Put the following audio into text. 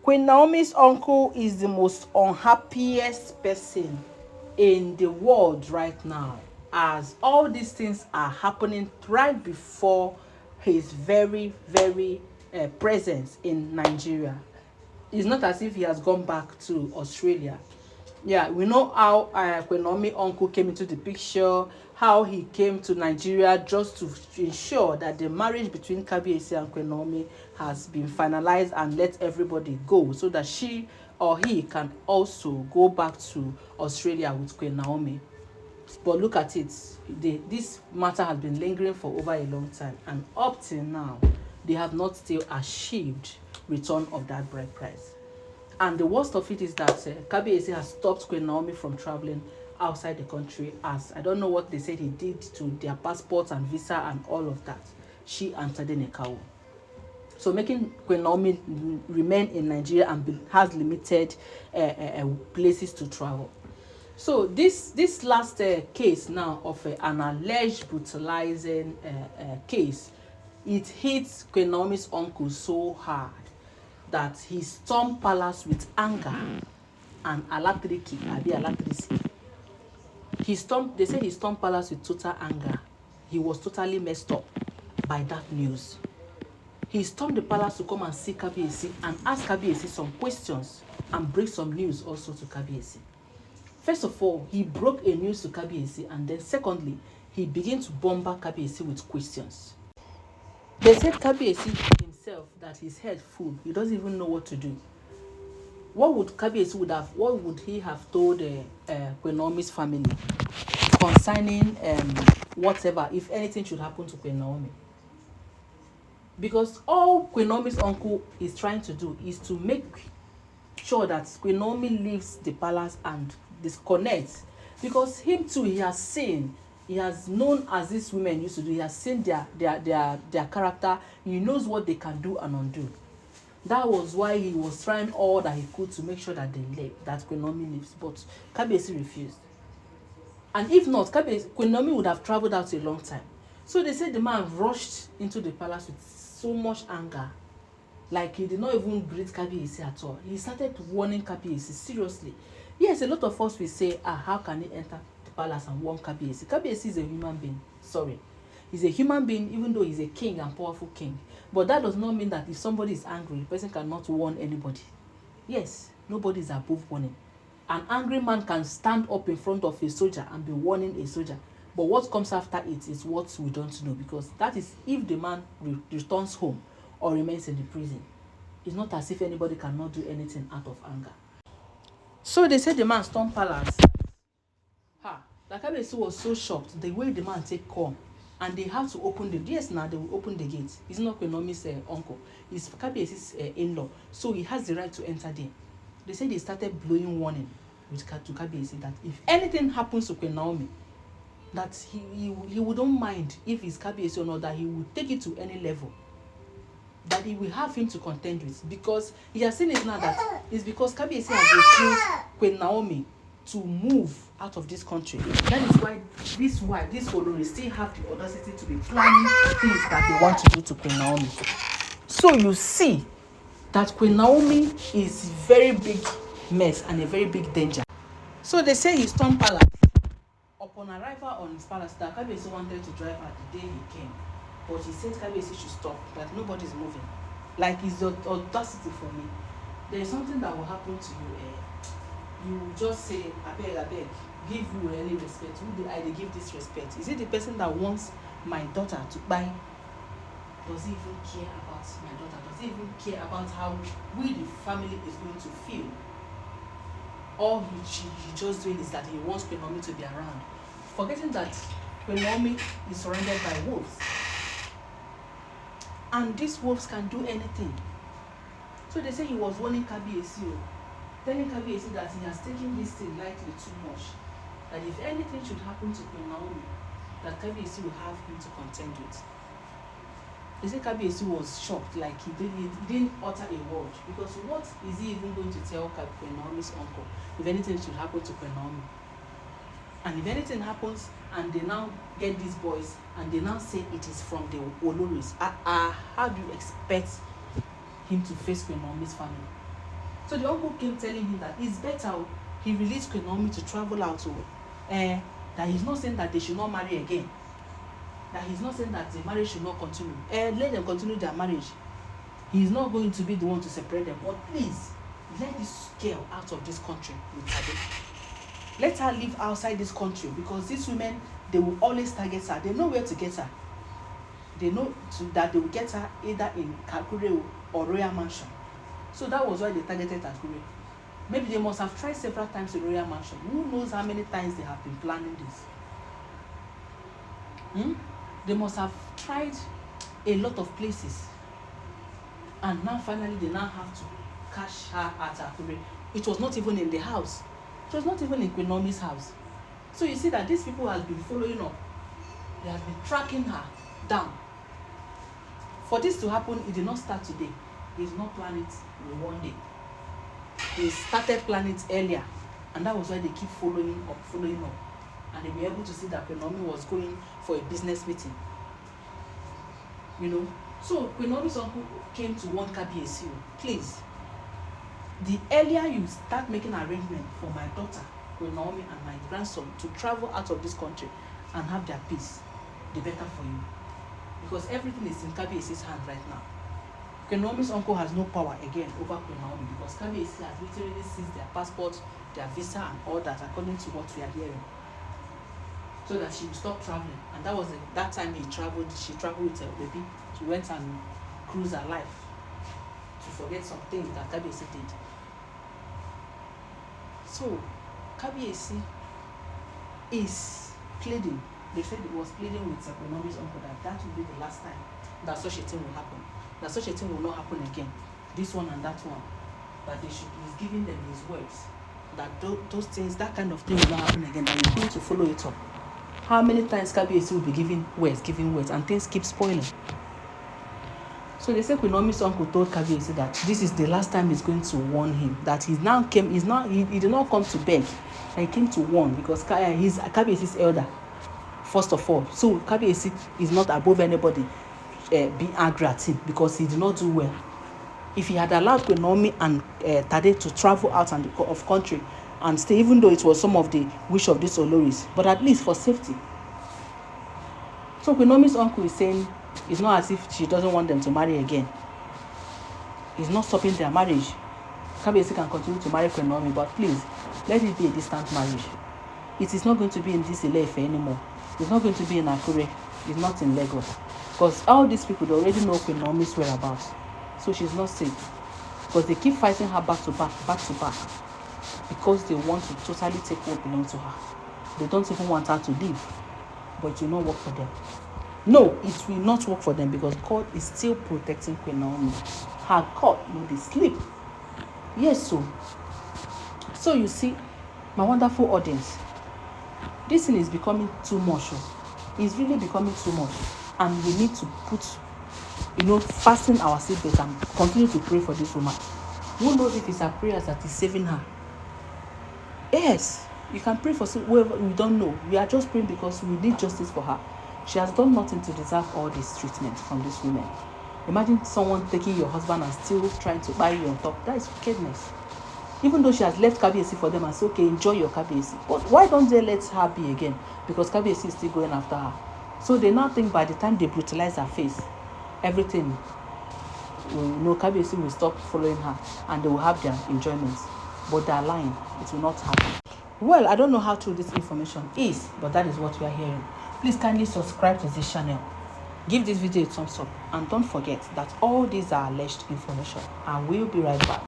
Queen Naomi's uncle is the most unhappiest person in the world right now, as all these things are happening right before his very presence in Nigeria. It's not as if he has gone back to Australia. Yeah, we know how Queen Naomi uncle came into the picture, how he came to Nigeria just to ensure that the marriage between Kabiyesi and Queen Naomi has been finalized and let everybody go so that she or he can also go back to Australia with Queen Naomi. But look at it, this matter has been lingering for over a long time, and up till now, they have not still achieved return of that bride price. And the worst of it is that Kabiyesi has stopped Queen Naomi from traveling outside the country, as I don't know what they said he did to their passports and visa and all of that. She and Tadenikawo. So making Queen Naomi remain in Nigeria and has limited places to travel. So this last case now of an alleged brutalizing case, it hits Queen Naomi's uncle so hard that he stormed palace with anger and alatriki abi alatricity. They say he stormed palace with total anger. He was totally messed up by that news. He stormed the palace to come and see Kabiyesi and ask Kabiyesi some questions and break some news also to Kabiyesi. First of all, he broke a news to Kabiyesi, and then secondly, he began to bombard Kabiyesi with questions. They said Kabiyesi himself that his head full, he doesn't even know what to do. What would he have told Queen Naomi's family concerning whatever, if anything should happen to Queen Naomi? Because all Queen Naomi's uncle is trying to do is to make sure that Queen Naomi leaves the palace and disconnects, because him too, he has known, as these women used to do, he has seen their character, he knows what they can do and undo. That was why he was trying all that he could to make sure that that Queen Naomi leaves, but Kabiyesi refused. And if not, Queen Naomi would have traveled out a long time. So they said the man rushed into the palace with so much anger, like he did not even greet Kabiyesi at all. He started warning Kabiyesi seriously. Yes, a lot of us will say, how can he enter the palace and warn Kabiyesi? Kabiyesi is a human being. Sorry. He's a human being, even though he's a king and powerful king. But that does not mean that if somebody is angry, the person cannot warn anybody. Yes, nobody is above warning. An angry man can stand up in front of a soldier and be warning a soldier. But what comes after it is what we don't know, because that is if the man returns home or remains in the prison. It's not as if anybody cannot do anything out of anger. So they said the man stormed palace. The Kabiyesi was so shocked the way the man take come, and they have to open the yes now they will open the gate. It's not Queen Naomi's uncle, it's Kabiyesi's in-law, so he has the right to enter there. They said they started blowing warning to Kabiyesi that if anything happens to Queen Naomi, that he wouldn't mind if it's Kabiyesi or not, that he would take it to any level, that he will have him to contend with, because he has seen it now that it's because Kabiyesi has refused Queen Naomi to move out of this country. That is why this Olori still have the audacity to be planning things that they want to do to Queen Naomi. So you see that Queen Naomi is a very big mess and a very big danger. So they say he stormed palace. Upon arrival on his palace, that Kabiyesi wanted to drive out the day he came, but he said Kabiyesi should stop, that nobody is moving. Like, it's the audacity for me. There is something that will happen to you. You just say, abeg, give you any respect. Who did I give this respect? Is it the person that wants my daughter to buy? Does he even care about my daughter? Does he even care about how we, the family, is going to feel? All he just doing is that he wants Queen Naomi to be around, forgetting that Queen Naomi is surrounded by wolves, and these wolves can do anything. So they say he was warning Kabiyesi, telling Kabiyesi that he has taken this thing lightly too much, that if anything should happen to Queen Naomi, that Kabiyesi will have him to contend with. They say Kabiyesi was shocked, like he didn't utter a word, because what is he even going to tell Queen Naomi's uncle if anything should happen to Queen Naomi? And if anything happens and they now get these boys and they now say it is from the Oloris, how do you expect him to face Queen Naomi's family? So the uncle came telling him that it's better he released Queen Naomi to travel out. That he's not saying that they should not marry again. That he's not saying that the marriage should not continue. Let them continue their marriage. He's not going to be the one to separate them. But please, let this girl out of this country with Tade. Let her live outside this country, because these women, they will always target her. They know where to get her. They know that they will get her either in Kakure or Royal Mansion. So that was why they targeted Kakure. Maybe they must have tried several times in Royal Mansion. Who knows how many times they have been planning this? They must have tried a lot of places. And now finally they now have to catch her at Akure. It was not even in the house. It was not even in Queen Naomi's house. So you see that these people have been following up. They have been tracking her down. For this to happen, it did not start today. He did not plan it in one day. He started planning it earlier. And that was why they keep following up. And they were able to see that Queen Naomi was going for a business meeting. You know. So Queen Naomi's uncle came to warn kabiyesi, please, the earlier you start making arrangements for my daughter, Queen Naomi, and my grandson to travel out of this country and have their peace, the better for you. Because everything is in kabiyesi's hand right now. Queen Naomi's uncle has no power again over Queen Naomi, because kabiyesi has literally seized their passport, their visa, and all that, according to what we are hearing, so that she will stop traveling. And that was that time she traveled with her baby. She went and cruised her life to forget some things that kabiyesi did. So kabiyesi is pleading. They said it was pleading with Queen Naomi's uncle that will be the last time that such a thing will happen. That such a thing will not happen again. This one and that one. That he's giving them his words. That those things, that kind of thing will not happen again. That he's going to follow it up. How many times kabiyesi will be giving words, and things keep spoiling. So they say Queen Naomi's uncle told kabiyesi that this is the last time he's going to warn he did not come to beg, he came to warn, because he's kabiyesi's elder, first of all. So kabiyesi is not above anybody being angry at him because he did not do well. If he had allowed Queen Naomi and Tade to travel out of country and stay, even though it was some of the wish of these Oloris, but at least for safety. So Queen Naomi's uncle is saying it's not as if she doesn't want them to marry again. It's not stopping their marriage. Kabiyesi can continue to marry Queen Naomi, but please, let it be a distant marriage. It is not going to be in this Ile-Ife anymore. It's not going to be in Akure. It's not in Lagos. Because all these people, they already know Queen Naomi's whereabouts. So she's not safe. Because they keep fighting her back to back. Because they want to totally take what belongs to her. They don't even want her to leave. But it will not work for them. No, it will not work for them, because God is still protecting Queen Naomi. Her God, no, they sleep. Yes, so you see, my wonderful audience, this thing is becoming too much. It's really becoming too much. And we need to put, fasten our seatbelt and continue to pray for this woman. Who knows if it's her prayers that is saving her? Yes, you can pray for whoever. We don't know. We are just praying because we need justice for her. She has done nothing to deserve all this treatment from these women. Imagine someone taking your husband and still trying to buy you on top. That is wickedness. Even though she has left kabiyesi for them and said, okay, enjoy your kabiyesi. But why don't they let her be again? Because kabiyesi is still going after her. So they now think by the time they brutalize her face, everything, kabiyesi will stop following her and they will have their enjoyments. But they are lying. It will not happen. Well, I don't know how true this information is, but that is what we are hearing. Please kindly subscribe to this channel. Give this video a thumbs up. And don't forget that all these are alleged information. I will be right back.